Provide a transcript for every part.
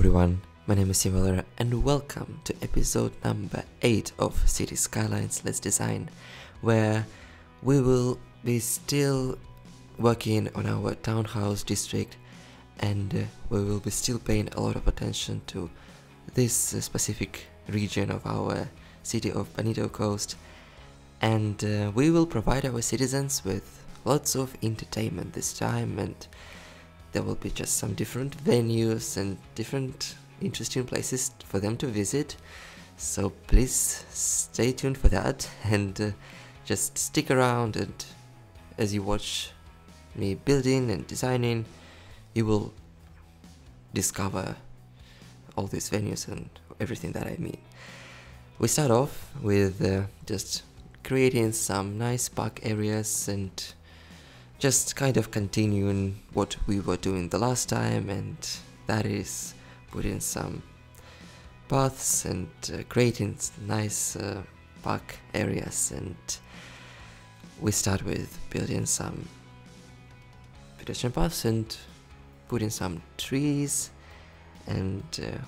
everyone, my name is SimValera and welcome to episode number 8 of City Skylines Let's Design, where we will be still working on our townhouse district and we will be still paying a lot of attention to this specific region of our city of Bonito Coast, and we will provide our citizens with lots of entertainment this time, and there will be just some different venues and different interesting places for them to visit, so please stay tuned for that and just stick around, and as you watch me building and designing you will discover all these venues and everything that I mean. We start off with just creating some nice park areas and just kind of continuing what we were doing the last time, and that is putting some paths and creating nice park areas. And we start with building some pedestrian paths and putting some trees, and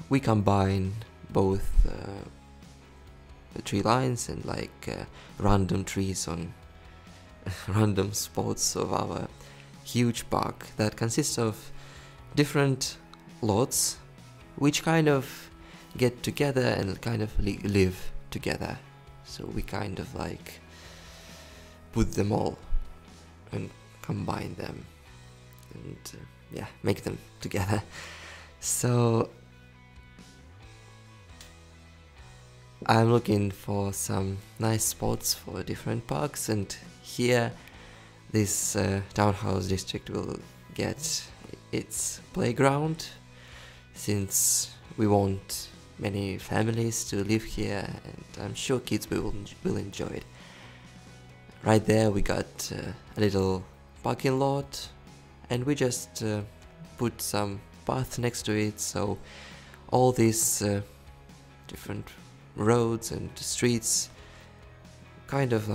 we combine both the tree lines and random trees on random spots of our huge park that consists of different lots which kind of get together and kind of live together. So we kind of put them all and combine them and yeah, make them together. So I'm looking for some nice spots for different parks, and here this townhouse district will get its playground, since we want many families to live here and I'm sure kids will enjoy it. Right there we got a little parking lot, and we just put some path next to it, so all these different roads and streets kind of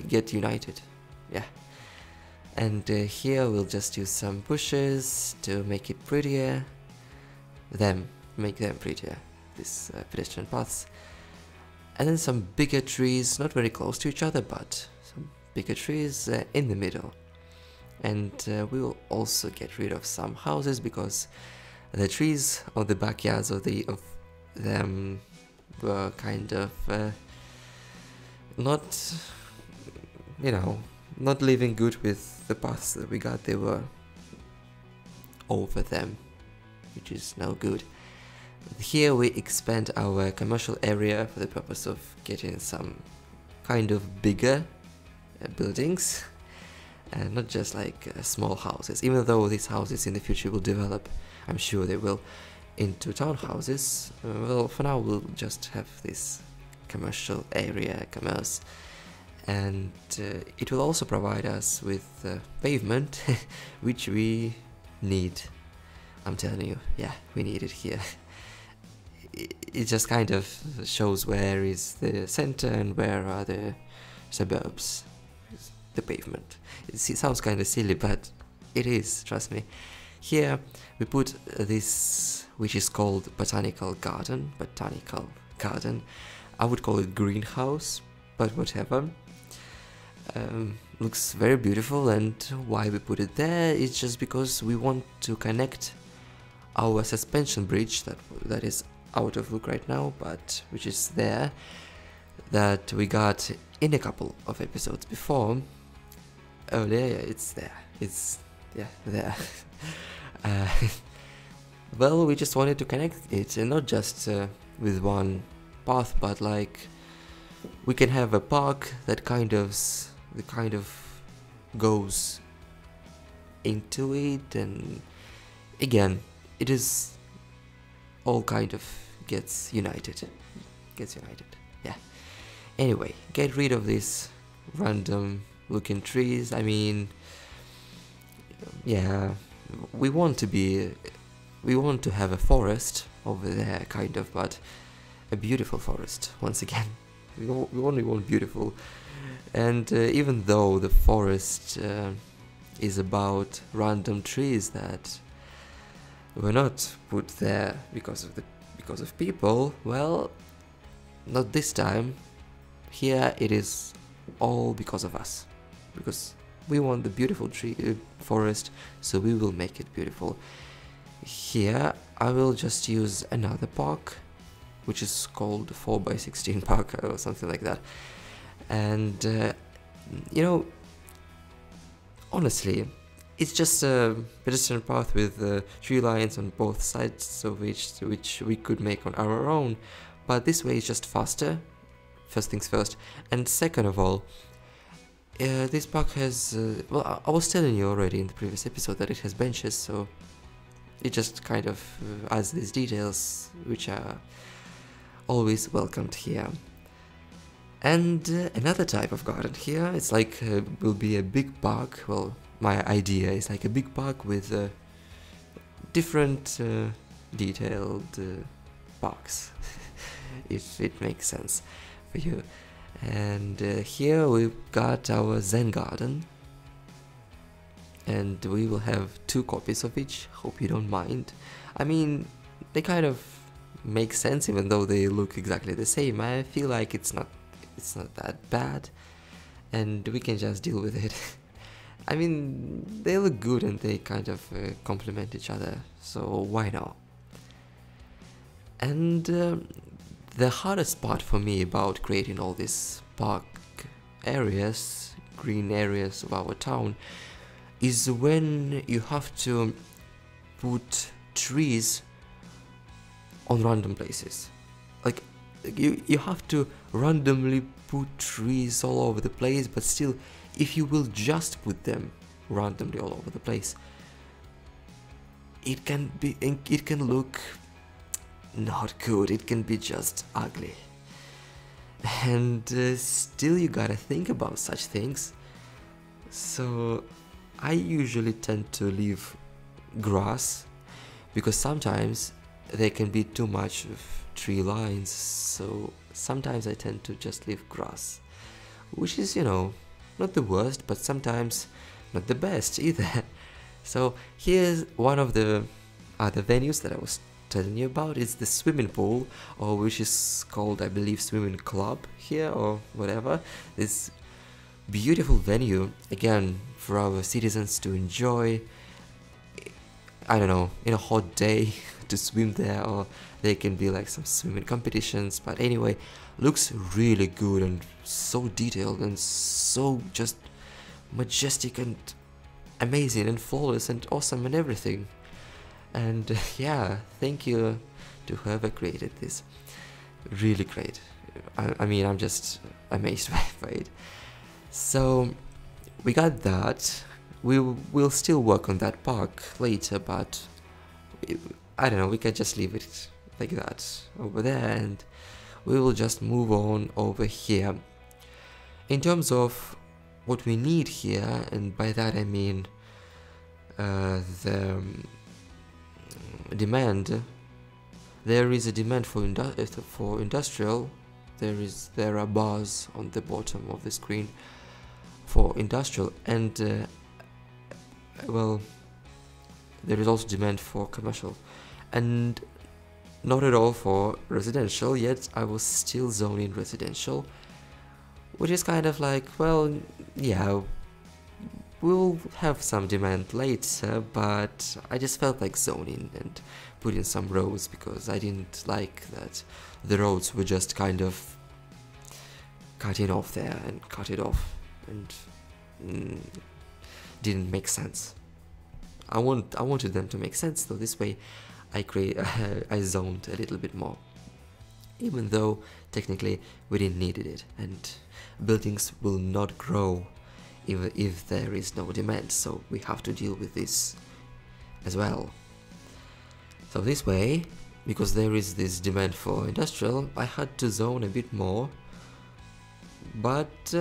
get united, yeah. And here we'll just use some bushes to make it prettier, make them prettier, these pedestrian paths, and then some bigger trees, not very close to each other, but some bigger trees in the middle. And we will also get rid of some houses because the trees of the backyards of them were kind of not living good with the paths that we got. They were over them, which is no good. Here we expand our commercial area for the purpose of getting some kind of bigger buildings, and not just small houses, even though these houses in the future will develop, I'm sure they will, into townhouses. Well, for now we'll just have this commercial area, commerce, and it will also provide us with pavement which we need. I'm telling you, yeah, we need it here. It just kind of shows where is the center and where are the suburbs, the pavement. It sounds kind of silly, but it is, trust me. Here we put this, which is called botanical garden. I would call it greenhouse, but whatever. Looks very beautiful, and why we put it there is just because we want to connect our suspension bridge that is out of look right now, but which is there, that we got in a couple of episodes before. Earlier, yeah, it's there. It's, yeah, there. Well, we just wanted to connect it, and not just with one path, but we can have a park that kind of goes into it, and again, it is all kind of gets united, yeah. Anyway, get rid of these random looking trees. I mean, yeah, we want to have a forest over there, kind of, but a beautiful forest, once again. We only want beautiful. And even though the forest is about random trees that were not put there because of people. Well, not this time. Here it is all because of us, because we want the beautiful forest, so we will make it beautiful. Here I will just use another park, which is called 4x16 park or something like that. And you know, honestly, it's just a pedestrian path with tree lines on both sides of which we could make on our own, but this way is just faster, first things first. And second of all, this park has, well, I was telling you already in the previous episode that it has benches, so it just kind of adds these details which are always welcomed here. And another type of garden here, it's like will be a big park. Well, my idea is like a big park with different detailed parks, if it makes sense for you. And here we've got our Zen garden, and we will have 2 copies of each. Hope you don't mind. I mean, they kind of make sense even though they look exactly the same. I feel like it's not that bad, and we can just deal with it. I mean, they look good and they kind of complement each other, so why not? And the hardest part for me about creating all these park areas, green areas of our town, is when you have to put trees on random places. Like, you have to randomly put trees all over the place, but still, if you will just put them randomly all over the place, it can look not good, it can be just ugly. And still you gotta think about such things. So I usually tend to leave grass, because sometimes there can be too much of tree lines, so sometimes I tend to just leave grass, which is, you know, not the worst, but sometimes not the best either. So here's one of the other venues that I was telling you about. It's the swimming pool, or which is called, I believe, swimming club here or whatever. This beautiful venue, again, for our citizens to enjoy, I don't know, in a hot day to swim there, or there can be like some swimming competitions. But anyway, looks really good and so detailed and so just majestic and amazing and flawless and awesome and everything. And yeah, thank you to whoever created this. Really great. I mean, I'm just amazed by it. So we got that. We will still work on that park later, but I don't know, we can just leave it like that over there, and we will just move on over here. In terms of what we need here, and by that I mean the demand, there is a demand for industrial. There are bars on the bottom of the screen for industrial, and well, there is also demand for commercial, and not at all for residential. Yet I was still zoning residential, which is kind of like, well, yeah, we'll have some demand later, but I just felt like zoning and putting some roads, because I didn't like that the roads were just kind of cutting off there and cut it off, and didn't make sense. I wanted them to make sense, though. This way I zoned a little bit more, even though technically we didn't need it, and buildings will not grow even if there is no demand, so we have to deal with this as well. So this way, because there is this demand for industrial, I had to zone a bit more, but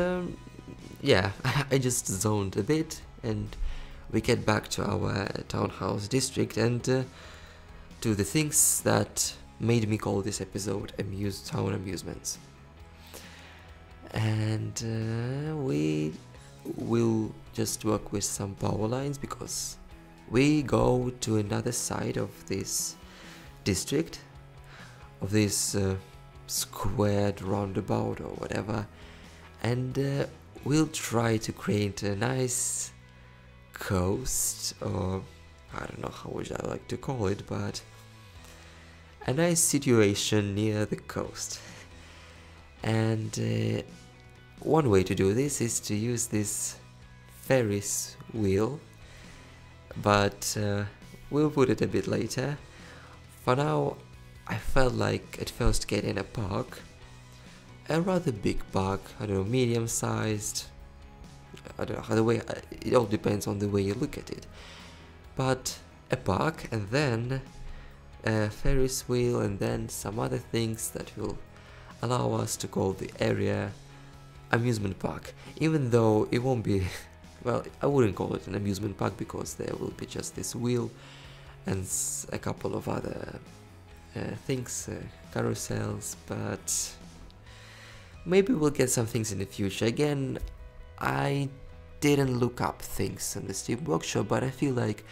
yeah, I just zoned a bit, and we get back to our townhouse district and to the things that made me call this episode Town Amusements. And we will just work with some power lines, because we go to another side of this district, of this squared roundabout or whatever, and we'll try to create a nice coast, or I don't know how would I like to call it, but a nice situation near the coast. And one way to do this is to use this ferris wheel, but we'll put it a bit later. For now, I felt like at first getting a park, a rather big park, I don't know, medium sized, I don't know how the way, it all depends on the way you look at it, but a park, and then a ferris wheel, and then some other things that will allow us to call the area amusement park, even though it won't be, well, I wouldn't call it an amusement park because there will be just this wheel and a couple of other things, carousels, but maybe we'll get some things in the future. Again, I didn't look up things in the Steam Workshop, but I feel like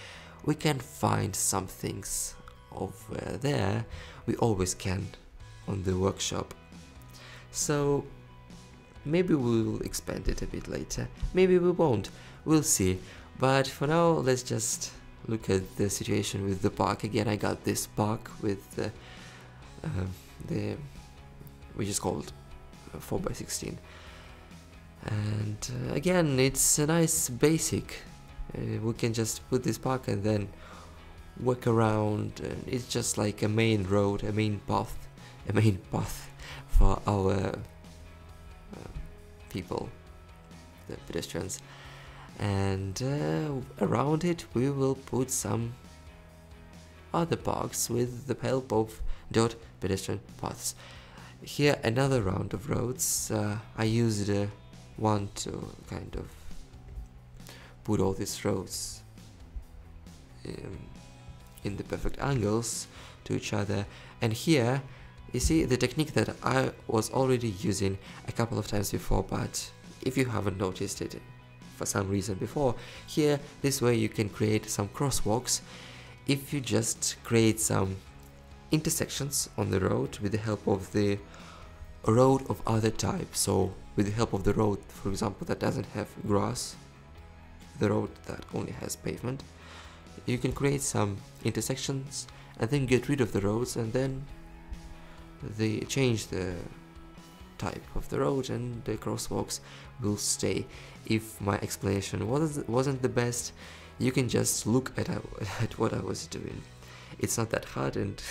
we can find some things over there. We always can on the workshop. So maybe we'll expand it a bit later, maybe we won't, we'll see. But for now, let's just look at the situation with the park. Again, I got this park with the which is called 4x16, and again, it's a nice basic. We can just put this park and then walk around, and it's just like a main road, a main path for our people, the pedestrians, and around it we will put some other parks with the help of dot pedestrian paths. Here another round of roads. I used one to kind of put all these roads in the perfect angles to each other, and here you see the technique that I was already using a couple of times before, but if you haven't noticed it for some reason before, here this way you can create some crosswalks if you just create some intersections on the road with the help of the road of other type. So with the help of the road, for example, that doesn't have grass, the road that only has pavement, you can create some intersections and then get rid of the roads, and then they change the type of the road and the crosswalks will stay. If my explanation wasn't the best, you can just look at what I was doing. It's not that hard, and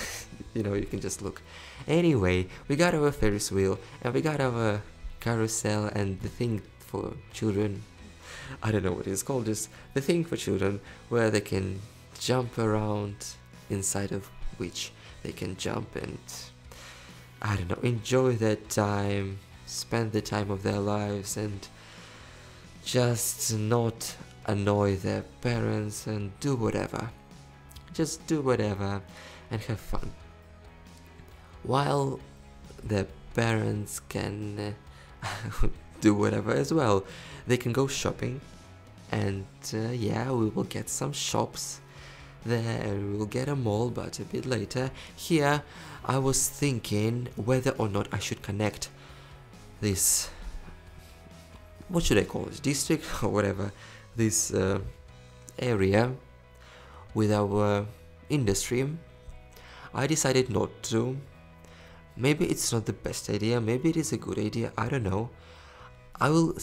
you know, you can just look. Anyway, we got our Ferris wheel and we got our carousel and the thing for children. I don't know what it's called, just the thing for children where they can jump around, inside of which they can jump and, I don't know, enjoy their time, spend the time of their lives, and just not annoy their parents and do whatever. Just do whatever and have fun. While their parents can do whatever as well. They can go shopping, and yeah, we will get some shops there, we will get a mall, but a bit later. Here I was thinking whether or not I should connect this, what should I call it, district or whatever, this area with our industry. I decided not to. Maybe it's not the best idea, maybe it is a good idea, I don't know. I will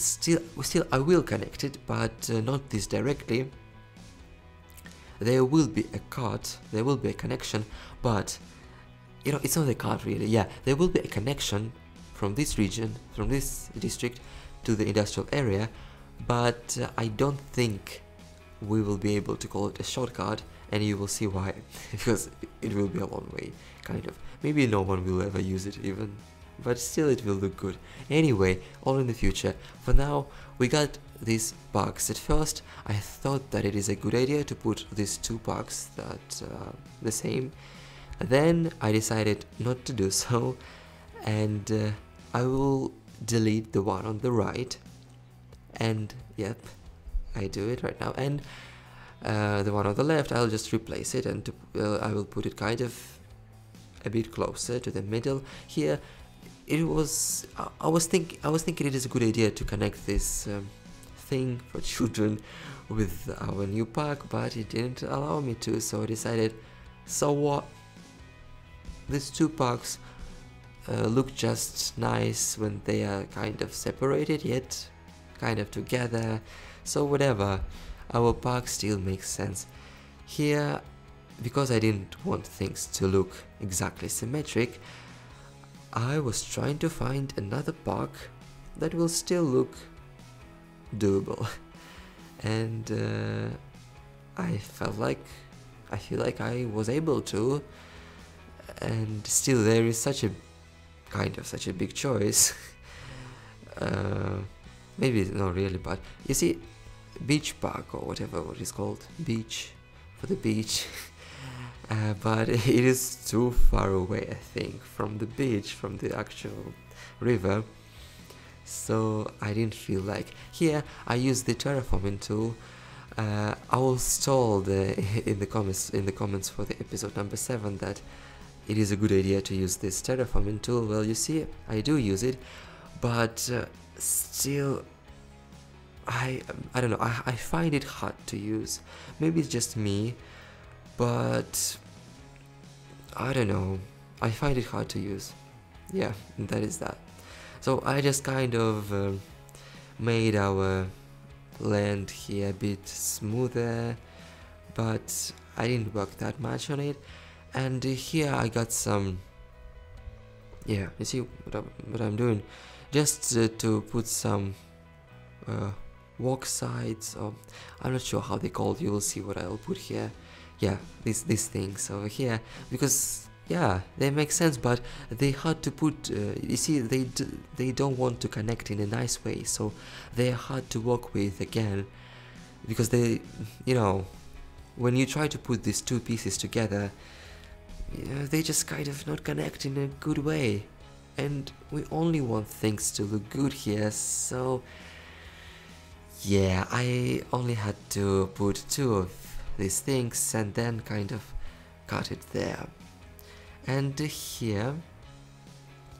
I will connect it, but not this directly. There will be a cart, there will be a connection, but you know, it's not a cart really. Yeah, there will be a connection from this region, from this district to the industrial area, but I don't think we will be able to call it a shortcut, and you will see why. Because it will be a long way, kind of. Maybe no one will ever use it even, but still it will look good. Anyway, all in the future. For now, we got these parks. At first, I thought that it is a good idea to put these two parks that are the same. Then I decided not to do so, and I will delete the one on the right. And yep, I do it right now. And The one on the left, I'll just replace it, and I will put it kind of a bit closer to the middle. Here, it was. I was thinking it is a good idea to connect this thing for children with our new park, but it didn't allow me to. So I decided, so what? These two parks look just nice when they are kind of separated, yet kind of together. So whatever. Our park still makes sense. Here, because I didn't want things to look exactly symmetric, I was trying to find another park that will still look doable. And I feel like I was able to, and still there is such a big choice. Maybe not really, but you see, beach park or whatever what is called, beach for the beach. But it is too far away, I think, from the beach, from the actual river. So I didn't feel like. Here I used the terraforming tool. I was told in the comments for the episode number 7 that it is a good idea to use this terraforming tool. Well, you see, I do use it, but still, I don't know, I find it hard to use. Maybe it's just me, but I don't know, I find it hard to use. Yeah, that is that. So I just kind of made our land here a bit smoother, but I didn't work that much on it. And here I got some, yeah, you see what I'm doing, just to put some walk sides, or I'm not sure how they called. You will see what I'll put here. Yeah, these things over here, because yeah, they make sense, but they hard to put. You see, they don't want to connect in a nice way, so they are hard to work with again, because they, you know, when you try to put these two pieces together, they just kind of not connect in a good way, and we only want things to look good here. So yeah, I only had to put 2 of these things and then kind of cut it there. And here,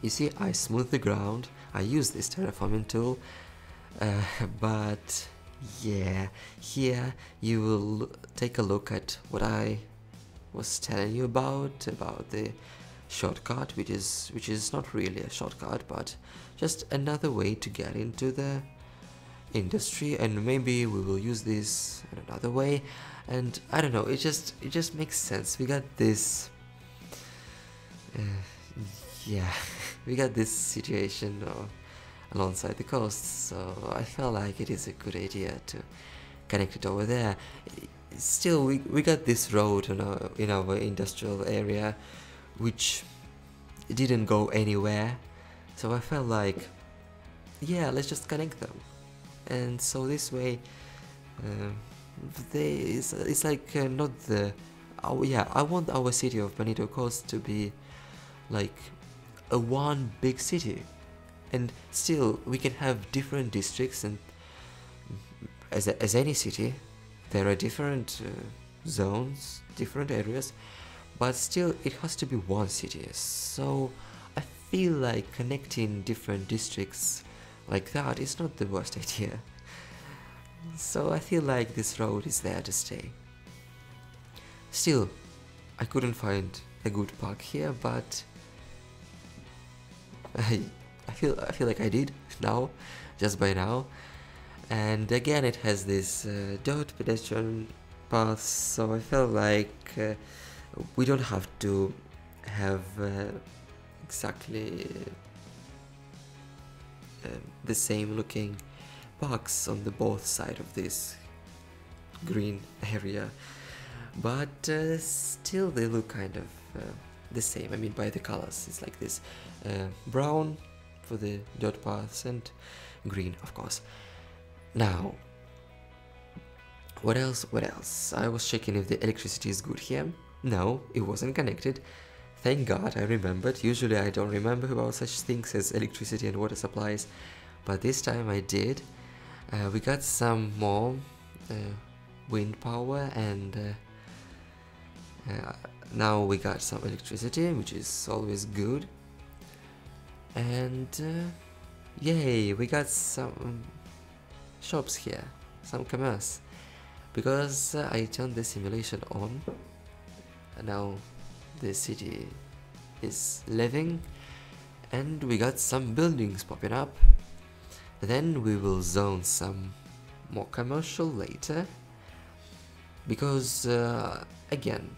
you see, I smooth the ground. I use this terraforming tool, but yeah, here you will take a look at what I was telling you about the shortcut, which is not really a shortcut, but just another way to get into the industry, and maybe we will use this in another way. And I don't know, it just makes sense. We got this yeah, we got this situation alongside the coast, so I felt like it is a good idea to connect it over there. Still, we got this road in our industrial area, which didn't go anywhere, so I felt like, yeah, let's just connect them. And so this way, it's like not the. Yeah, I want our city of Bonito Coast to be like a one big city, and still we can have different districts, and as any city, there are different zones, different areas, but still it has to be one city. So I feel like connecting different districts like that is not the worst idea. So I feel like this road is there to stay. Still, I couldn't find a good park here, but I feel like I did now, just by now. And again, it has this dirt pedestrian path, so I felt like we don't have to have exactly the same looking parks on the both side of this green area, but still they look kind of the same. I mean, by the colors, it's like this brown for the dirt paths and green, of course. Now, what else? I was checking if the electricity is good here. No, it wasn't connected. Thank God I remembered. Usually I don't remember about such things as electricity and water supplies, but this time I did. We got some more wind power, and now we got some electricity, which is always good. And yay, we got some shops here, some commerce, because I turned the simulation on, and now the city is living, and we got some buildings popping up. Then we will zone some more commercial later, because again,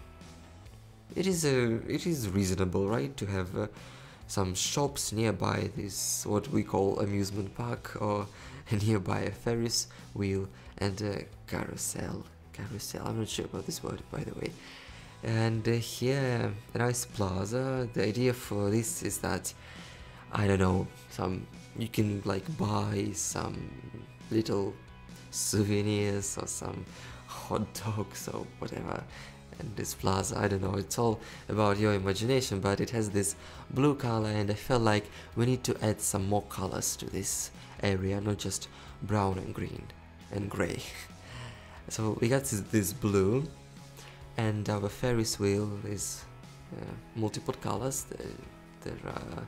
it is reasonable, right, to have some shops nearby this what we call amusement park, or nearby a ferris wheel and a carousel. I'm not sure about this word, by the way. And here, a nice plaza. The idea for this is that, I don't know, you can like buy some little souvenirs or some hot dogs or whatever. And this plaza, I don't know, it's all about your imagination, but it has this blue color, and I felt like we need to add some more colors to this area, not just brown and green and gray. So we got this blue, and our Ferris wheel is multiple colors. There are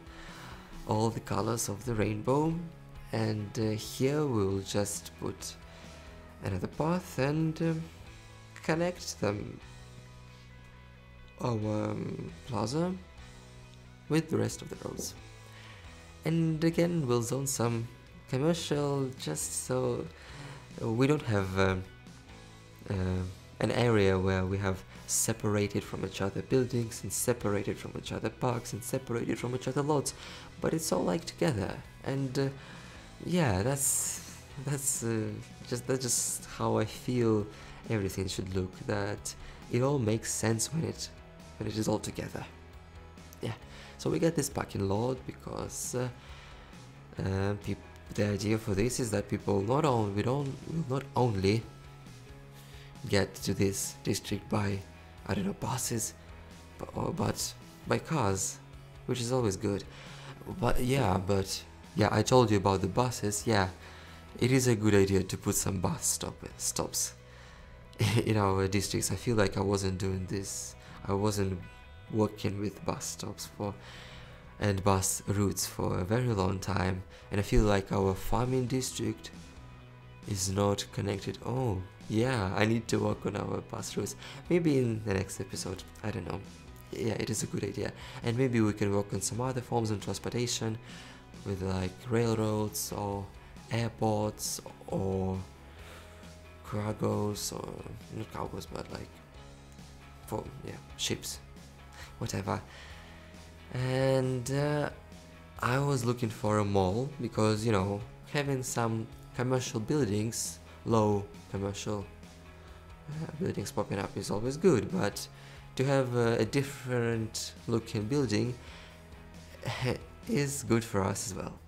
all the colors of the rainbow, and here we'll just put another path and connect them, our plaza, with the rest of the roads. And again, we'll zone some commercial, just so we don't have an area where we have separated from each other buildings and separated from each other parks and separated from each other lots, but it's all like together. And yeah, that's just how I feel everything should look, that it all makes sense when it is all together. Yeah, so we get this parking lot because the idea for this is that people will not only get to this district by, I don't know, buses, but by cars, which is always good. But yeah, I told you about the buses. Yeah, it is a good idea to put some bus stops in our districts. I feel like I wasn't doing this. I wasn't working with bus stops and bus routes for a very long time, and I feel like our farming district is not connected. Oh yeah, I need to work on our bus routes. Maybe in the next episode, I don't know. Yeah, it is a good idea. And maybe we can work on some other forms of transportation, with like railroads or airports or cargos, or not cargos, but like ships, whatever. And I was looking for a mall, because, you know, having some commercial buildings, low commercial buildings popping up is always good, but to have a different looking building is good for us as well.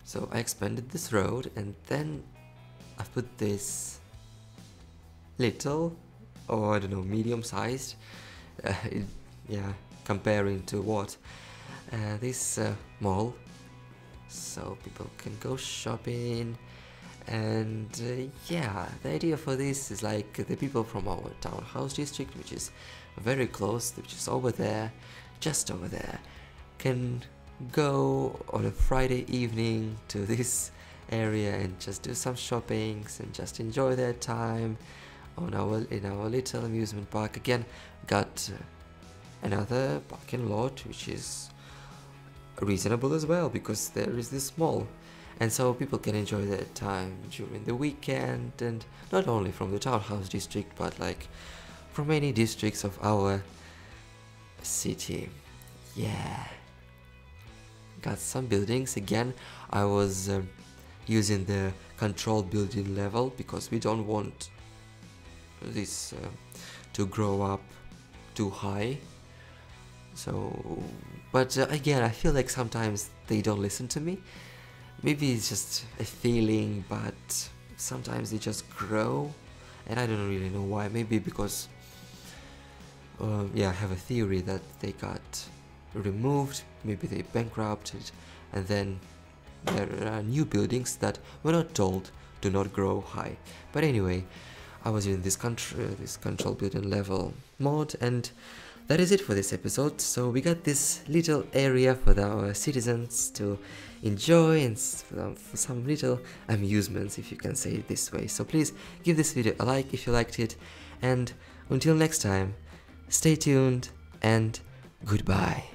So I expanded this road, and then I put this little, or I don't know, medium sized, yeah, comparing to what, this mall, so people can go shopping. And yeah, the idea for this is like the people from our Townhouse district, which is very close, which is over there, just over there, can go on a Friday evening to this area and just do some shoppings and just enjoy their time in our little amusement park. Again, got another parking lot, which is reasonable as well, because there is this mall. And so people can enjoy their time during the weekend, and not only from the Townhouse district, but like from many districts of our city. Yeah. Got some buildings. Again, I was using the control building level, because we don't want this to grow up too high. So, but again, I feel like sometimes they don't listen to me. Maybe it's just a feeling, but sometimes they just grow, and I don't really know why. Maybe because, yeah, I have a theory that they got removed, maybe they bankrupted, and then there are new buildings that were not told do not grow high. But anyway, I was using this control building level mod, and that is it for this episode. So we got this little area for our citizens to enjoy and for some little amusements, if you can say it this way. So please give this video a like if you liked it, and until next time, stay tuned and goodbye.